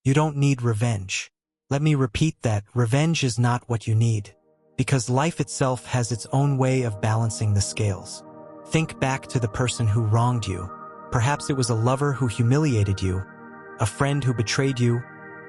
You don't need revenge. Let me repeat that, revenge is not what you need, because life itself has its own way of balancing the scales. Think back to the person who wronged you. Perhaps it was a lover who humiliated you, a friend who betrayed you,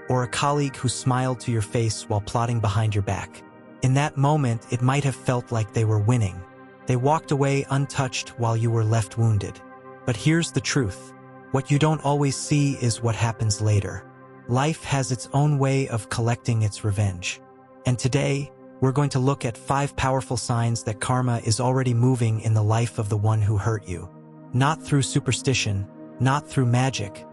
or a colleague who smiled to your face while plotting behind your back. In that moment, it might have felt like they were winning. They walked away untouched while you were left wounded. But here's the truth. What you don't always see is what happens later. Life has its own way of collecting its revenge. And today, we're going to look at 5 powerful signs that karma is already moving in the life of the one who hurt you. Not through superstition, not through magic,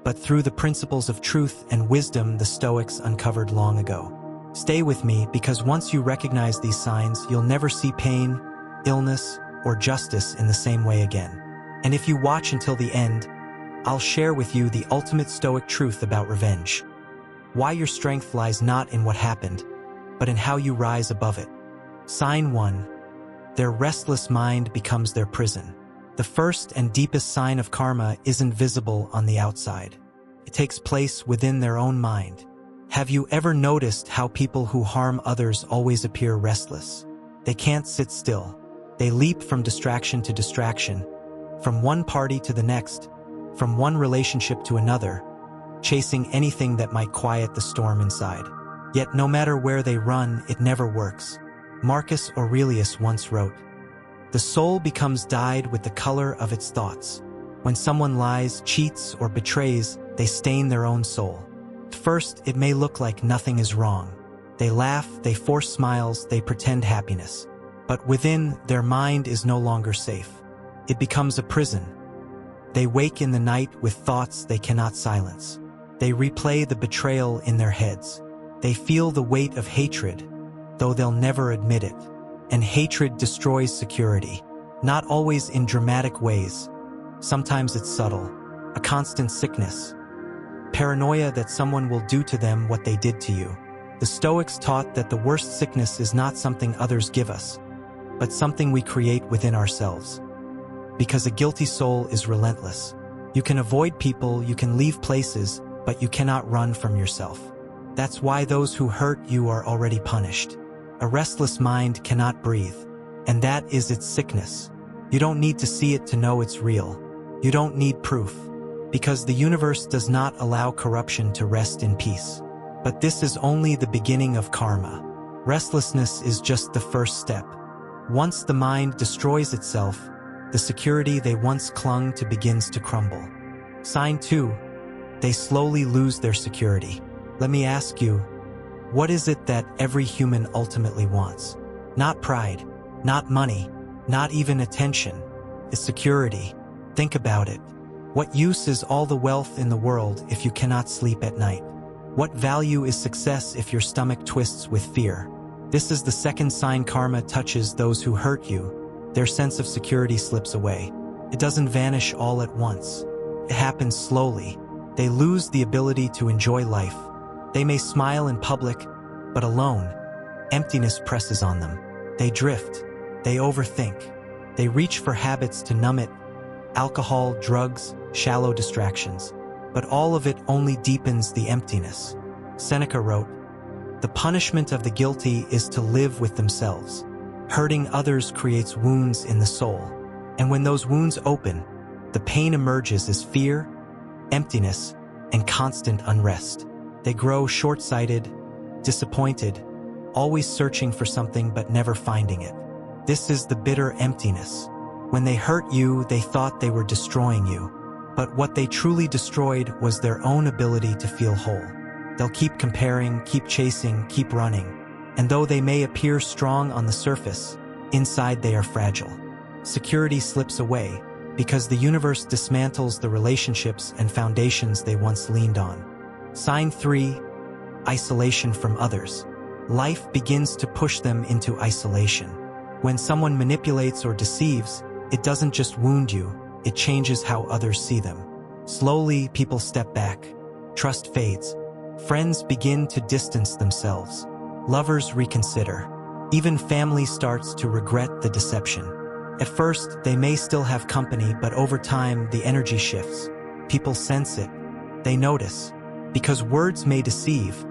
but through the principles of truth and wisdom the Stoics uncovered long ago. Stay with me, because once you recognize these signs, you'll never see pain, illness, or justice in the same way again. And if you watch until the end, I'll share with you the ultimate Stoic truth about revenge. Why your strength lies not in what happened, but in how you rise above it. Sign 1. Their restless mind becomes their prison. The first and deepest sign of karma isn't visible on the outside. It takes place within their own mind. Have you ever noticed how people who harm others always appear restless? They can't sit still. They leap from distraction to distraction, from one party to the next, from one relationship to another, chasing anything that might quiet the storm inside. Yet no matter where they run, it never works. Marcus Aurelius once wrote, "The soul becomes dyed with the color of its thoughts. When someone lies, cheats, or betrays, they stain their own soul. At first, it may look like nothing is wrong. They laugh, they force smiles, they pretend happiness. But within, their mind is no longer safe. It becomes a prison. They wake in the night with thoughts they cannot silence. They replay the betrayal in their heads. They feel the weight of hatred, though they'll never admit it. And hatred destroys security, not always in dramatic ways. Sometimes it's subtle, a constant sickness, paranoia that someone will do to them what they did to you." The Stoics taught that the worst sickness is not something others give us, but something we create within ourselves. Because a guilty soul is relentless. You can avoid people, you can leave places, but you cannot run from yourself. That's why those who hurt you are already punished. A restless mind cannot breathe, and that is its sickness. You don't need to see it to know it's real. You don't need proof, because the universe does not allow corruption to rest in peace. But this is only the beginning of karma. Restlessness is just the first step. Once the mind destroys itself, the security they once clung to begins to crumble. Sign 2. They slowly lose their security. Let me ask you, what is it that every human ultimately wants? Not pride, not money, not even attention. It's security. Think about it. What use is all the wealth in the world if you cannot sleep at night? What value is success if your stomach twists with fear? This is the second sign karma touches those who hurt you. Their sense of security slips away. It doesn't vanish all at once. It happens slowly. They lose the ability to enjoy life. They may smile in public, but alone, emptiness presses on them. They drift. They overthink. They reach for habits to numb it: alcohol, drugs, shallow distractions. But all of it only deepens the emptiness. Seneca wrote, "The punishment of the guilty is to live with themselves. Hurting others creates wounds in the soul. And when those wounds open, the pain emerges as fear, emptiness, and constant unrest. They grow short-sighted, disappointed, always searching for something but never finding it. This is the bitter emptiness. When they hurt you, they thought they were destroying you. But what they truly destroyed was their own ability to feel whole. They'll keep comparing, keep chasing, keep running. And though they may appear strong on the surface, inside they are fragile. Security slips away because the universe dismantles the relationships and foundations they once leaned on. Sign 3. Isolation from others. Life begins to push them into isolation. When someone manipulates or deceives, it doesn't just wound you, it changes how others see them. Slowly, people step back. Trust fades. Friends begin to distance themselves. Lovers reconsider. Even family starts to regret the deception. At first, they may still have company, but over time, the energy shifts. People sense it. They notice. Because words may deceive,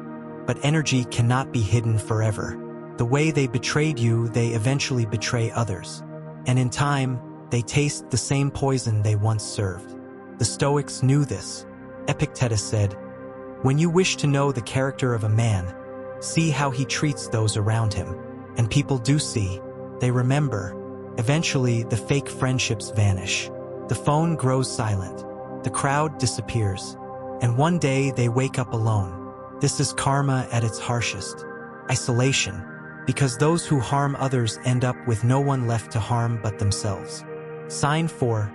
but energy cannot be hidden forever. The way they betrayed you, they eventually betray others. And in time, they taste the same poison they once served. The Stoics knew this. Epictetus said, "When you wish to know the character of a man, see how he treats those around him." And people do see. They remember. Eventually, the fake friendships vanish. The phone grows silent. The crowd disappears. And one day, they wake up alone. This is karma at its harshest. Isolation. Because those who harm others end up with no one left to harm but themselves. Sign 4.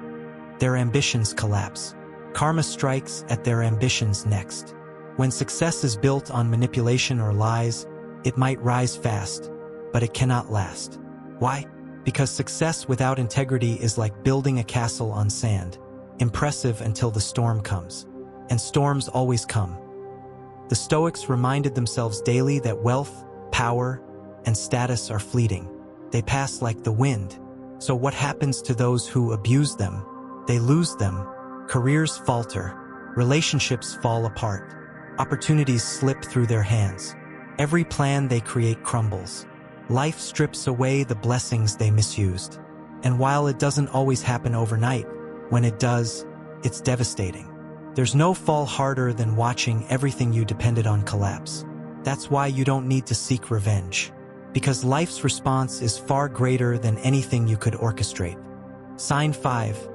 Their ambitions collapse. Karma strikes at their ambitions next. When success is built on manipulation or lies, it might rise fast, but it cannot last. Why? Because success without integrity is like building a castle on sand, impressive until the storm comes. And storms always come. The Stoics reminded themselves daily that wealth, power, and status are fleeting. They pass like the wind. So what happens to those who abuse them? They lose them. Careers falter. Relationships fall apart. Opportunities slip through their hands. Every plan they create crumbles. Life strips away the blessings they misused. And while it doesn't always happen overnight, when it does, it's devastating. There's no fall harder than watching everything you depended on collapse. That's why you don't need to seek revenge. Because life's response is far greater than anything you could orchestrate. Sign 5.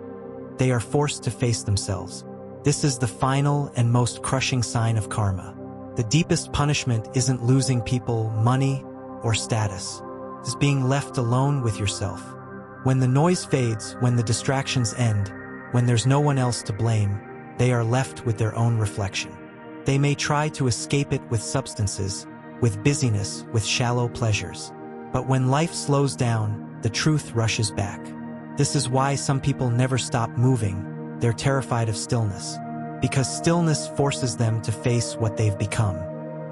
They are forced to face themselves. This is the final and most crushing sign of karma. The deepest punishment isn't losing people, money, or status. It's being left alone with yourself. When the noise fades, when the distractions end, when there's no one else to blame, they are left with their own reflection. They may try to escape it with substances, with busyness, with shallow pleasures. But when life slows down, the truth rushes back. This is why some people never stop moving. They're terrified of stillness. Because stillness forces them to face what they've become.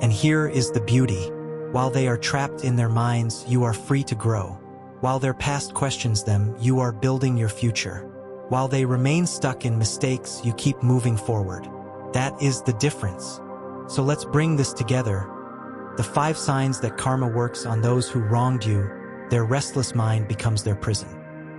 And here is the beauty. While they are trapped in their minds, you are free to grow. While their past questions them, you are building your future. While they remain stuck in mistakes, you keep moving forward. That is the difference. So let's bring this together. The 5 signs that karma works on those who wronged you. Their restless mind becomes their prison.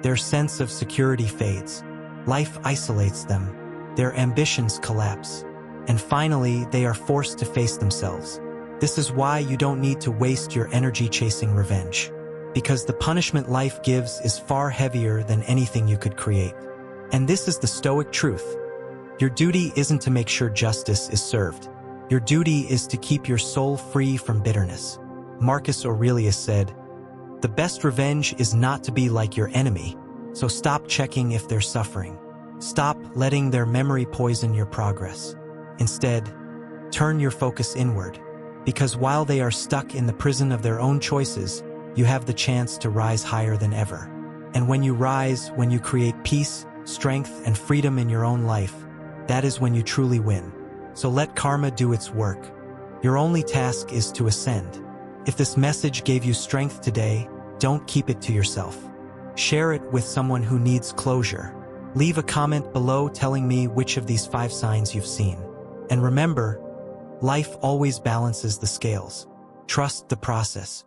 Their sense of security fades. Life isolates them. Their ambitions collapse. And finally, they are forced to face themselves. This is why you don't need to waste your energy chasing revenge. Because the punishment life gives is far heavier than anything you could create. And this is the Stoic truth. Your duty isn't to make sure justice is served. Your duty is to keep your soul free from bitterness. Marcus Aurelius said, "The best revenge is not to be like your enemy, so stop checking if they're suffering. Stop letting their memory poison your progress. Instead, turn your focus inward, because while they are stuck in the prison of their own choices, you have the chance to rise higher than ever. And when you rise, when you create peace, strength, and freedom in your own life, that is when you truly win. So let karma do its work. Your only task is to ascend. If this message gave you strength today, don't keep it to yourself. Share it with someone who needs closure. Leave a comment below telling me which of these 5 signs you've seen. And remember, life always balances the scales. Trust the process.